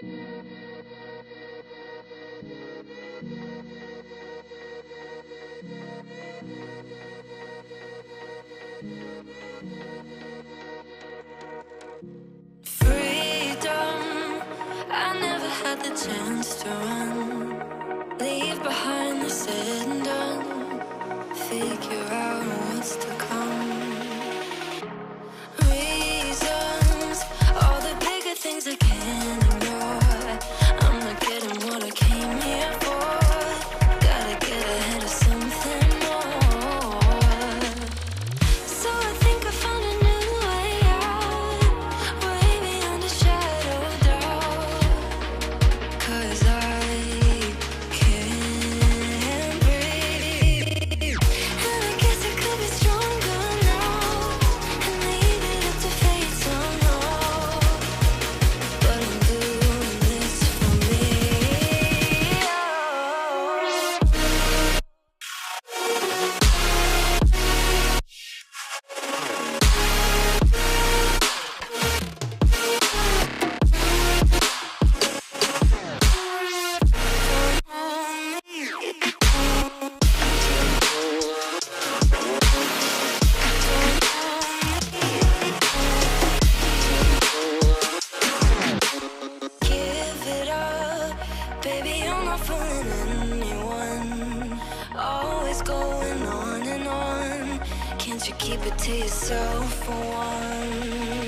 Freedom, I never had the chance to run. Leave behind the said and done. Figure out what's to come. Reasons, all the bigger things I can't ignore. I'm not getting what I came here for. Gotta get ahead of something more. So I think I found a new way out, way beyond a shadow of doubt. 'Cause I can't breathe, and I guess I could be stronger now and leave it up to fate somehow. But I'm doing this for me. Give it up, baby, you're not fooling anyone. Always going on and on. Can't you keep it to yourself for once?